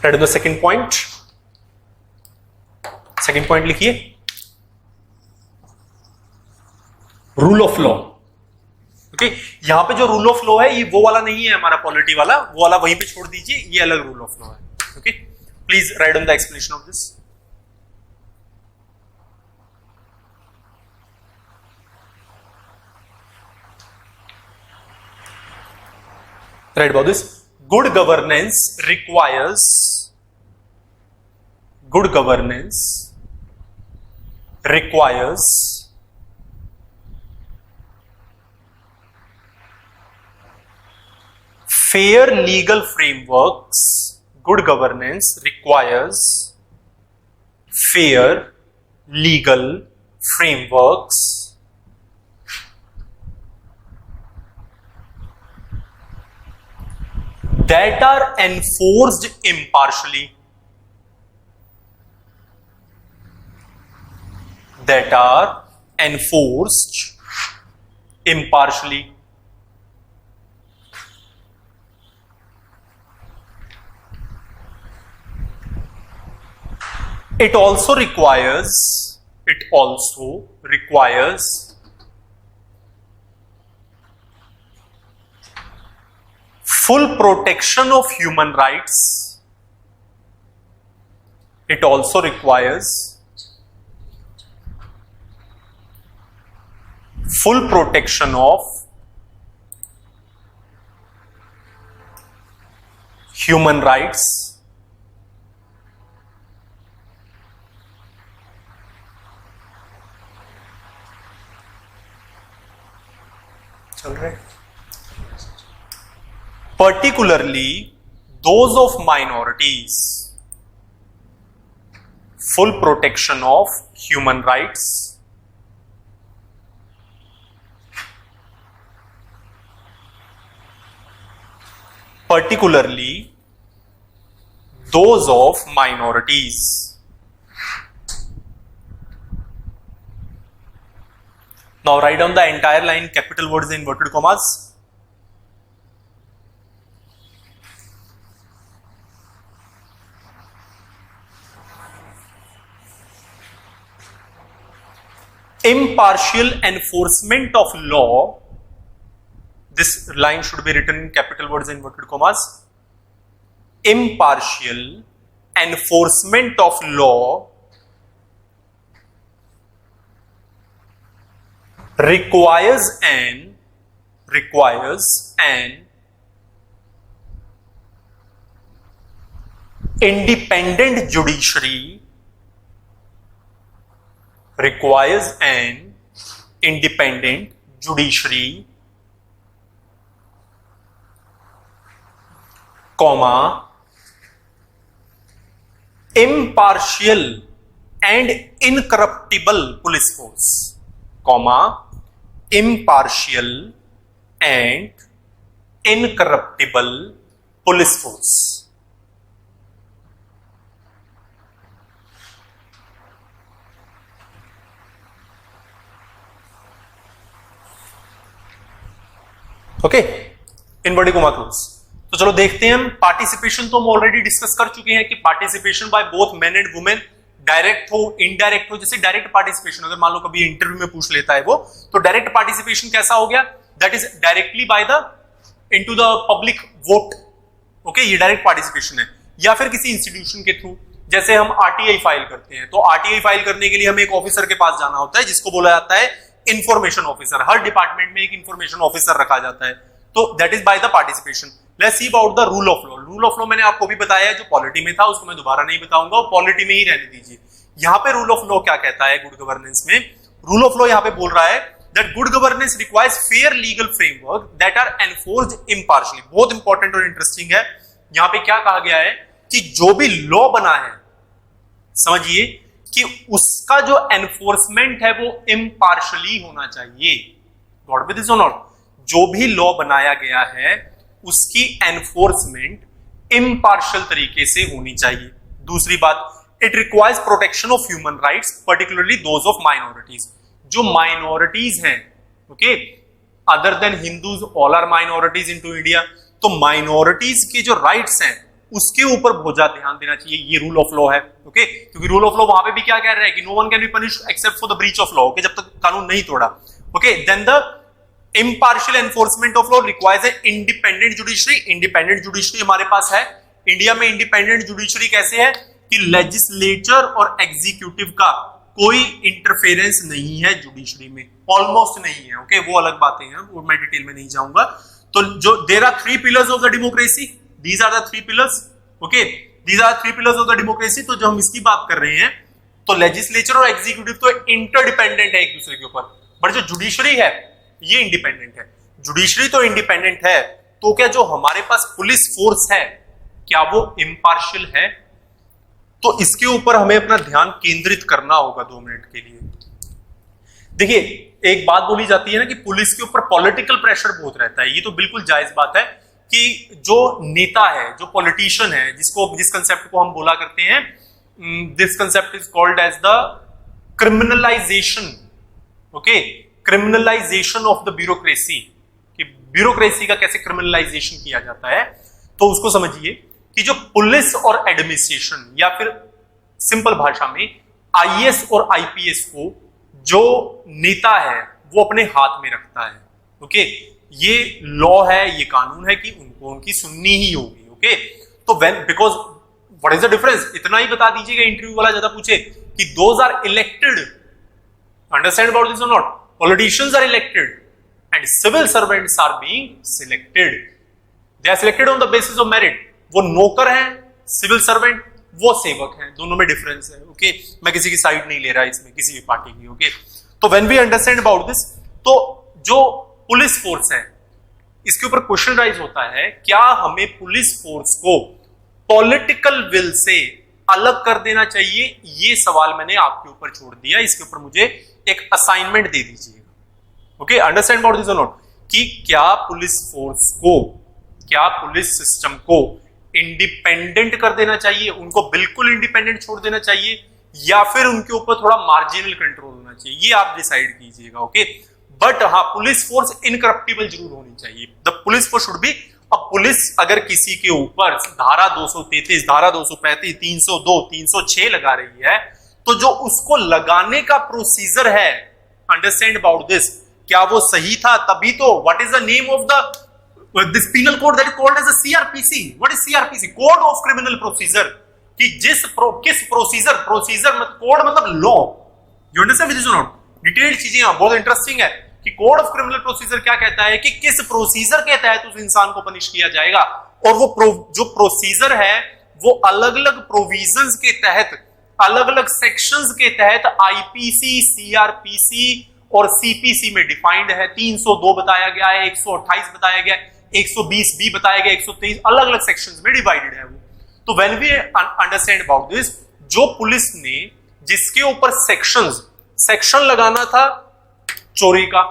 Right the second point, second point लिखिए, rule of law. Okay, यहां पे जो रूल ऑफ लॉ है ये वो वाला नहीं है हमारा पॉलिटी वाला, वो वाला वहीं पे छोड़ दीजिए, ये अलग रूल ऑफ लॉ है। Okay, please right on the explanation of this. Right about this. Good governance requires fair legal frameworks. Good governance requires fair legal frameworks that are enforced impartially, that are enforced impartially. It also requires full protection of human rights. It also requires full protection of human rights. चल रहे, particularly those of minorities. Full protection of human rights. Particularly those of minorities. Now write down the entire line, capital words in inverted commas. Impartial enforcement of law. This line should be written in capital words in inverted commas. Impartial enforcement of law requires an independent judiciary. Requires an independent judiciary, comma, impartial and incorruptible police force, comma, impartial and incorruptible police force. Okay, inverted comma close. तो चलो देखते हैं हम participation, तो हम already discuss कर चुके हैं कि participation by both men and women, direct हो इनडायरेक्ट हो। जैसे डायरेक्ट पार्टिसिपेशन अगर मान लो कभी इंटरव्यू में पूछ लेता है वो, तो डायरेक्ट पार्टिसिपेशन कैसा हो गया, that is directly by the into the public vote. Okay, ये डायरेक्ट पार्टिसिपेशन है। या फिर किसी इंस्टीट्यूशन के थ्रू, जैसे हम आरटीआई फाइल करते हैं, तो आरटीआई फाइल करने के लिए हमें एक ऑफिसर के पास जाना होता है जिसको बोला जाता है इंफॉर्मेशन ऑफिसर। हर डिपार्टमेंट में एक इंफॉर्मेशन ऑफिसर रखा जाता है, तो that is by the participation. Let's see about the rule of law. Rule of law मैंने आपको भी बताया, जो पॉलिटी में था उसको मैं दोबारा नहीं बताऊंगा, और पॉलिटी में ही रहने दीजिए। यहां पे रूल ऑफ लॉ क्या कहता है गुड गवर्नेंस में? रूल ऑफ लॉ यहां पे बोल रहा है that good governance requires fair legal framework that are enforced impartially. बहुत इंपॉर्टेंट और इंटरेस्टिंग है। यहां पे क्या कहा गया है कि जो भी लॉ बना है, समझिए कि उसका जो एनफोर्समेंट है वो इम्पार्शियली होना चाहिए। गॉट विद दिस और नॉट? जो भी लॉ बनाया गया है उसकी एनफोर्समेंट इम्पार्शियल तरीके से होनी चाहिए। दूसरी बात, it requires protection of human rights particularly those of minorities. जो माइनॉरिटीज हैं, okay, other than Hindus, all are minorities into India, तो माइनॉरिटीज के जो राइट्स हैं उसके ऊपर बहुत ज्यादा ध्यान देना चाहिए। ये रूल ऑफ लॉ है, ओके, क्योंकि रूल ऑफ लॉ वहां पे भी क्या कह रहा है कि no one can be punished except for the breach of law, okay, जब तक कानून नहीं तोड़ा, okay. Then the impartial enforcement of law requires a independent judiciary. Independent judiciary हमारे पास है इंडिया में। इंडिपेंडेंट जुडिशरी कैसे है कि लेजिस्लेचर और एग्जीक्यूटिव का कोई इंटरफेरेंस नहीं है जुडिशरी में, ऑलमोस्ट नहीं है, ओके, वो अलग बातें हैं, वो मैं डिटेल में नहीं जाऊंगा। तो जो there are three pillars of the democracy, these are the three pillars, okay, these are three pillars of the democracy. तो जो हम इसकी बात कर रहे हैं तो लेजिस्लेचर और एग्जीक्यूटिव तो इंटरडिपेंडेंट है एक दूसरे के ऊपर, बट जो जुडिशरी है ये इंडिपेंडेंट है। जुडिशरी तो इंडिपेंडेंट है, तो क्या जो हमारे पास पुलिस फोर्स है क्या वो इम्पार्शियल है? तो इसके ऊपर हमें अपना ध्यान केंद्रित करना होगा 2 मिनट के लिए। देखिए, एक बात बोली जाती है ना कि पुलिस के ऊपर पॉलिटिकल प्रेशर बहुत रहता है, ये तो बिल्कुल जायज बात है कि जो नेता है, जो पॉलिटिशियन है, जिस कंसेप्ट को हम बोला करते हैं, this concept is called as the criminalisation, okay, criminalisation of the bureaucracy, कि ब्यूरोक्रेसी का कैसे क्रिमिनलाइजेशन किया जाता है। तो उसको समझिए कि जो पुलिस और एडमिनिस्ट्रेशन, या फिर सिंपल भाषा में आईएएस और आईपीएस को जो नेता है वो अपने हाथ में रखता है, ओके, ये लॉ है, ये कानून है कि उनको उनकी सुननी ही होगी, ओके। तो because what is the difference, इतना ही बता दीजिएगा, इंटरव्यू वाला ज्यादा पूछे कि those are elected, understand about this और not, politicians are elected and civil servants are being selected, they are selected on the basis of merit. वो नौकर हैं, सिविल सर्वेंट वो सेवक हैं, दोनों में डिफरेंस है, ओके। मैं किसी की साइड नहीं ले रहा इसमें, किसी भी पार्टी की, ओके। तो when we understand about this, तो जो पुलिस फोर्स है इसके ऊपर क्वेश्चन राइज होता है, क्या हमें पुलिस फोर्स को पॉलिटिकल विल से अलग कर देना चाहिए? ये सवाल मैंने आपके ऊपर छोड़ दिया, इसके ऊपर मुझे एक असाइनमेंट दे दीजिएगा, ओके। अंडरस्टैंड अबाउट दिस और नॉट, कि क्या पुलिस फोर्स को, क्या पुलिस सिस्टम को इंडिपेंडेंट कर देना चाहिए, उनको बिल्कुल इंडिपेंडेंट छोड़ देना चाहिए, या फिर उनके ऊपर थोड़ा मार्जिनल कंट्रोल होना चाहिए, ये आप डिसाइड कीजिएगा, ओके। बट हाँ, पुलिस फोर्स इनकरप्टिबल जरूर होनी चाहिए। The police force should be, अब पुलिस अगर किसी के ऊपर धारा 233, धारा 235, 302, 306 लगा रही है, तो जो उसको लगाने का प्रोसीजर है, अंडरस्टैंड अबाउट दिस, क्या वो सही था? तभी तो what is the name of the this penal code that is called as a CRPC. What is CRPC? Code of Criminal Procedure. कि किस प्रोसीजर, कोड मतलब लॉ, यू अंडरस्टैंड दिस और नॉट? डिटेल्ड चीजें यहां बहुत इंटरेस्टिंग है कि code of criminal procedure क्या कहता है कि किस प्रोसीजर के तहत उस इंसान को पनिश किया जाएगा, और वो जो प्रोसीजर है वो अलग अलग प्रोविजंस के तहत, अलग अलग सेक्शंस के तहत आईपीसी, सीआरपीसी और सीपीसी में डिफाइंड है। 302 बताया गया है, 128 बताया गया है, 120 बी बताया गया, 123, अलग अलग सेक्शंस में डिवाइडेड है वो। तो when we understand about this, जो पुलिस ने जिसके ऊपर सेक्शन लगाना था चोरी का,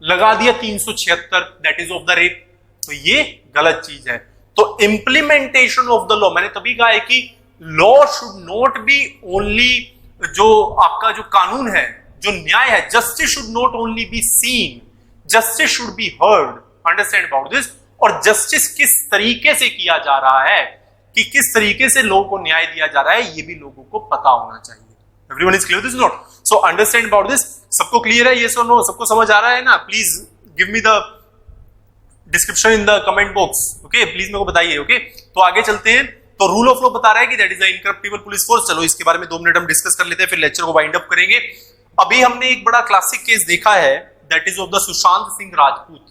लगा दिया 376, that is of the rape, तो ये गलत चीज है। तो इंप्लीमेंटेशन ऑफ द लॉ, मैंने तभी कहा है कि law should not be only, जो आपका जो कानून है, जो न्याय है, justice should not only be seen, justice should be heard, understand about this. और जस्टिस किस तरीके से किया जा रहा है, कि किस तरीके से लोगों को न्याय दिया जा रहा है, ये भी लोगों को पता होना चाहिए। Everyone is clear this not? So understand about this. सबको क्लियर है? यस और नो? सबको समझ आ रहा है ना? Please give me the description in the comment box, okay, please मेरे को बताइए, ओके। तो आगे चलते हैं। तो रूल ऑफ लॉ बता रहा है कि that is the incorruptible police force. चलो इसके बारे में 2 मिनट हम डिस्कस कर लेते हैं, फिर लेक्चर को वाइंड अप करेंगे। अभी हमने एक बड़ा क्लासिक केस देखा है, that is of the Sushant Singh Rajput.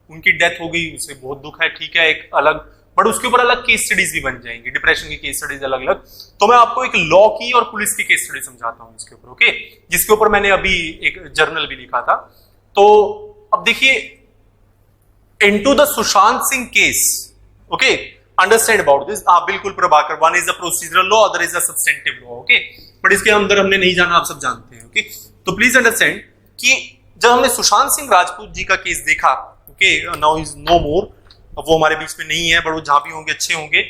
उनकी डेथ हो गई, उसे बहुत दुख है, ठीक है, एक अलग, बट उसके ऊपर अलग केस स्टडीज भी बन जाएंगी, डिप्रेशन की केस स्टडीज अलग अलग। तो मैं आपको एक लॉ की और पुलिस की केस स्टडी समझाता हूं इसके ऊपर, ओके, जिसके ऊपर मैंने अभी एक जर्नल भी लिखा था। तो अब देखिए, into the Sushant Singh case, okay, understand about this. हाँ बिल्कुल Prabhakar, one is a procedural law, other is a substantive law, okay, but इसके अंदर हमने नहीं जाना, आप सब जानते हैं, ओके। तो प्लीज अंडरस्टैंड कि जब हमने सुशांत सिंह राजपूत जी का केस देखा, ओके, नाउ इज नो मोर, अब वो हमारे बीच में नहीं है, बट वो जहां भी होंगे अच्छे होंगे।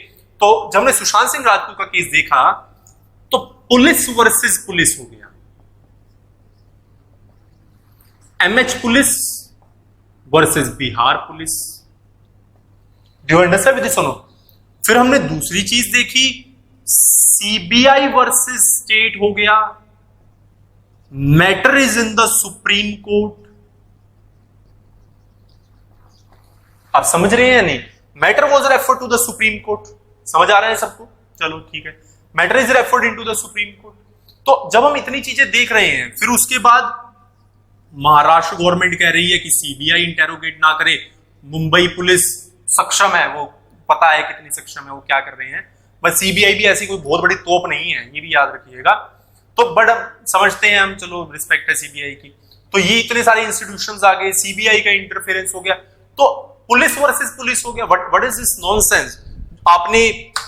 तो जब हमने सुशांत सिंह राजपूत का केस देखा, तो पुलिस वर्सेस पुलिस हो गया, MH police versus Bihar police. Do you understand this और नो? फिर हमने दूसरी चीज देखी, सीबीआई वर्सेस स्टेट हो गया, matter is in the supreme court. आप समझ रहे हैं या नहीं? Matter was referred to the supreme court. समझ आ रहा है सबको? चलो ठीक है, matter is referred into the supreme court. तो जब हम इतनी चीजें देख रहे हैं, फिर उसके बाद महाराष्ट्र गवर्नमेंट कह रही है कि सीबीआई इंटेरोगेट ना करे, मुंबई पुलिस सक्षम है, वो पता है कितनी सक्षम है, वो क्या कर रहे हैं, बस सीबीआई भी ऐसी कोई बहुत बड़ी तोप नहीं है, ये भी याद रखिएगा। तो बट अब समझते हैं हम, चलो रिस्पेक्ट है सीबीआई की। तो ये इतने सारे इंस्टीट्यूशंस आ गए, सीबीआई का इंटरफेरेंस हो गया, तो पुलिस वर्सेस पुलिस हो गया। What is this nonsense? आपने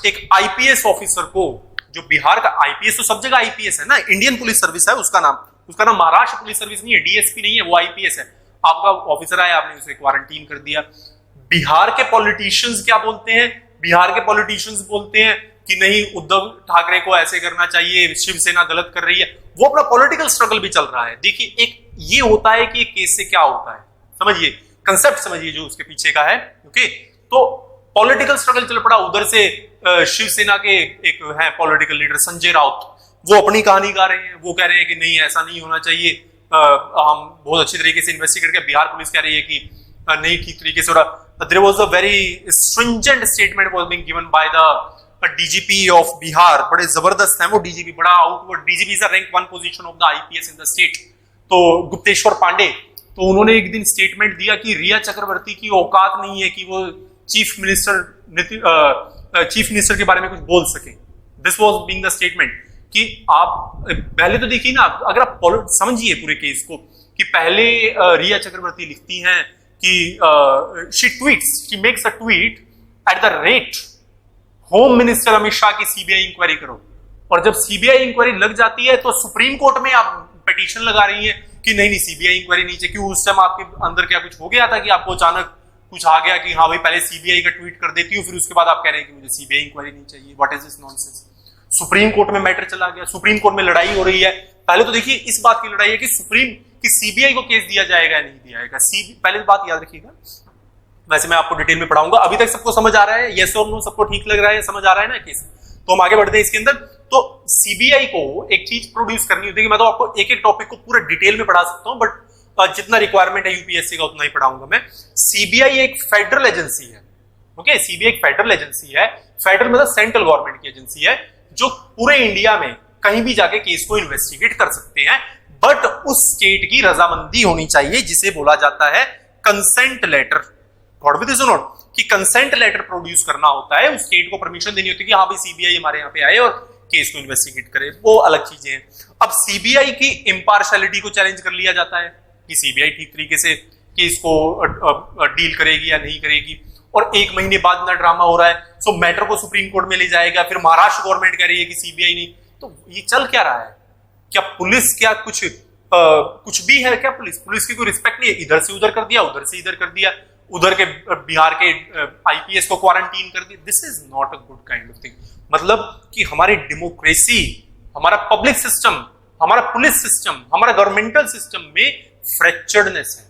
एक आईपीएस ऑफिसर को, जो बिहार का आईपीएस, तो सब जगह आईपीएस है ना, इंडियन पुलिस सर्विस है उसका नाम महाराष्ट्र पुलिस सर्विस नहीं है, डीएसपी नहीं है, वो आईपीएस है। आपका ऑफिसर आया, आपने उसे क्वारंटीन कर दिया। बिहार के पॉलिटिशियंस क्या बोलते हैं? बिहार के पॉलिटिशियंस बोलते हैं कि नहीं, उद्धव ठाकरे को ऐसे करना चाहिए, शिवसेना गलत कर रही है। वो अपना पॉलिटिकल स्ट्रगल भी चल रहा है। देखिए, एक ये होता है कि केस से क्या होता है, समझिए, कंसेप्ट समझिए जो उसके पीछे का है। ओके, तो पॉलिटिकल स्ट्रगल चल पड़ा। उधर से शिवसेना के एक है पॉलिटिकल लीडर संजय राउत, वो अपनी कहानी गा रहे हैं, वो कह रहे हैं कि नहीं ऐसा नहीं होना चाहिए, हम बहुत अच्छी तरीके से इन्वेस्टिगेट कर। बिहार पुलिस कह रही है कि नहीं ठीक तरीके से हो रहा। There was a very stringent statement was being given by the DGP of Bihar. बड़े जबरदस्त हैं वो डीजीपी, बड़ा outward. DGP is the rank 1 position of the IPS in the state. तो गुप्तेश्वर पांडे, तो उन्होंने एक दिन स्टेटमेंट दिया कि रिया चक्रवर्ती की औकात नहीं है कि वो चीफ मिनिस्टर के बारे में कुछ बोल सके। This was being the statement कि आप पहले तो देखिए ना, अगर आप समझिए पूरे केस को, कि पहले रिया चक्रवर्ती लिखती हैं कि she makes a tweet at the rate home minister Amit Shah की सीबीआई इंक्वायरी करो, और जब सीबीआई इंक्वायरी लग जाती है तो सुप्रीम कोर्ट में आप पिटीशन लगा रही है कि नहीं सीबीआई इंक्वायरी नहीं चाहिए। क्यों? उस टाइम आपके अंदर क्या कुछ हो गया था कि आपको अचानक कुछ आ गया कि हाँ भाई पहले सीबीआई का ट्वीट कर देती हूँ, फिर उसके बाद आप कह रहे हैं कि मुझे सीबीआई इंक्वायरी नहीं चाहिए। What is this nonsense? Supreme court में मैटर चला गया, सुप्रीम कोर्ट में लड़ाई हो रही है। पहले तो देखिए इस बात की लड़ाई है कि सीबीआई को केस दिया जाएगा या नहीं दिया जाएगा। पहले बात याद रखिएगा, वैसे मैं आपको डिटेल में पढ़ाऊंगा। अभी तक सबको समझ आ रहा है? यस और नो सबको ठीक लग रहा है, समझ आ रहा है ना केस? तो हम आगे बढ़ते हैं इसके अंदर। तो सीबीआई को एक चीज प्रोड्यूस करनी होती है कि मैं तो आपको एक एक टॉपिक को पूरा डिटेल में पढ़ा सकता हूं, बट जितना रिक्वायरमेंट है यूपीएससी का उतना ही पढ़ाऊंगा मैं। सीबीआई एक फेडरल एजेंसी है। ओके, सीबीआई एक फेडरल एजेंसी है। फेडरल मतलब सेंट्रल गवर्नमेंट की एजेंसी है, जो पूरे इंडिया में कहीं भी जाके केस को इन्वेस्टिगेट कर सकते हैं, बट उस स्टेट की रजामंदी होनी चाहिए, जिसे बोला जाता है कंसेंट लेटर। कि कंसेंट लेटर प्रोड्यूस करना होता है, उस स्टेट को परमिशन देनी होती है कि हाँ भाई सीबीआई हमारे यहाँ पे आए और केस को इन्वेस्टिगेट करे। वो अलग चीजें हैं। अब सीबीआई की इम्पार्शियलिटी को चैलेंज कर लिया जाता है कि सीबीआई ठीक तरीके से केस को डील करेगी या नहीं करेगी, और एक महीने बाद ना ड्रामा हो रहा है। सो मैटर को सुप्रीम कोर्ट में ले जाएगा, फिर महाराष्ट्र गवर्नमेंट कह रही है कि सीबीआई नहीं। तो ये चल क्या रहा है? क्या पुलिस क्या कुछ भी है क्या? पुलिस की कोई रिस्पेक्ट नहीं है, इधर से उधर कर दिया, उधर से इधर कर दिया, उधर के बिहार के आईपीएस को क्वारंटीन कर दिया। This is not a good kind of thing. मतलब कि हमारी डेमोक्रेसी, हमारा पब्लिक सिस्टम, हमारा पुलिस सिस्टम, हमारा गवर्नमेंटल सिस्टम में फ्रैक्चर्डनेस है।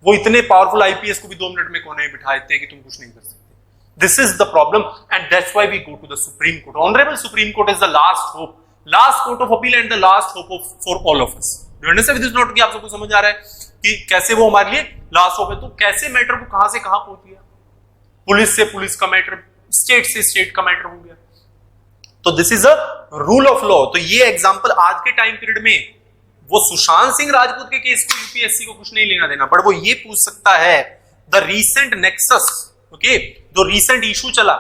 वो इतने पावरफुल आईपीएस को भी 2 मिनट में कोने में बिठा देते हैं कि तुम कुछ नहीं कर सकते। This is the problem and that's why we go to the supreme court. Honourable supreme court is the last hope, last court of appeal and the last hope for all of us. Do you understand this? Note कि आप सबको समझ आ रहा है कि कैसे वो हमारे लिए लास्ट होप है। तो कैसे मैटर को कहां से कहां पहुंच गया? पुलिस से पुलिस का मैटर, स्टेट से स्टेट का मैटर हो गया। तो this is a rule of law. तो ये एग्जांपल आज के टाइम पीरियड में, वो सुशांत सिंह राजपूत के केस को यूपीएससी को कुछ नहीं लेना देना, पर वो ये पूछ सकता है द रीसेंट नेक्सस, ओके, जो रीसेंट इशू चला,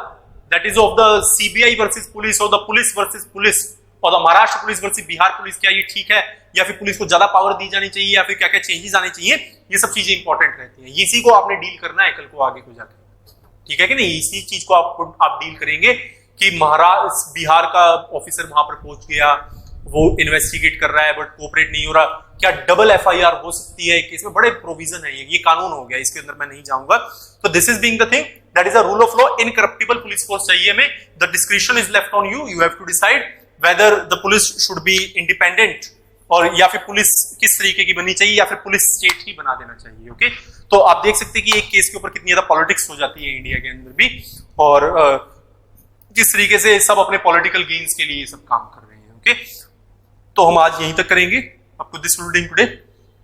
that is of the CBI versus police और द पुलिस वर्सेस पुलिस और the Maharashtra police versus Bihar police, क्या ये ठीक है या फिर पुलिस को ज्यादा पावर दी जानी चाहिए या फिर क्या क्या चेंजेस आने चाहिए? ये सब चीजें इंपॉर्टेंट रहती हैं। इसी को आपने डील करना है कल को आगे को जाकर, ठीक है कि नहीं? इसी चीज को आप डील करेंगे कि महाराष्ट्र बिहार का ऑफिसर वहां पर पहुंच गया, वो इन्वेस्टिगेट कर रहा है बट कोऑपरेट नहीं हो रहा, क्या डबल एफआईआर हो सकती है केस में? बड़े प्रोविजन है, ये कानून हो गया, इसके अंदर मैं नहीं जाऊंगा। तो this is being the thing, that is a rule of law. Incorruptible police force चाहिए हमें। The description is left on you, you have to decide whether the police should be independent और या फिर पुलिस किस तरीके की बननी चाहिए या फिर पुलिस स्टेट ही बना देना चाहिए। ओके, तो आप देख सकते हैं कि एक केस के ऊपर कितनी ज्यादा पॉलिटिक्स हो जाती है इंडिया के अंदर भी। और किस तरीके से सब अपने पॉलिटिकल गेन्स के लिए ये सब काम कर रहे हैं। ओके, तो हम आज यहीं तक करेंगे आपको दिस बिल्डिंग टुडे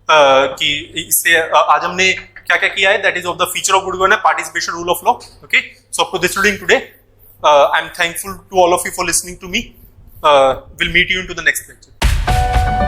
कि इससे आज हमने क्या क्या किया है, that is of the feature of good governance, participation, rule of law. Okay, so up to this building today I am thankful to all of you for listening to me. We'll meet you into the next lecture.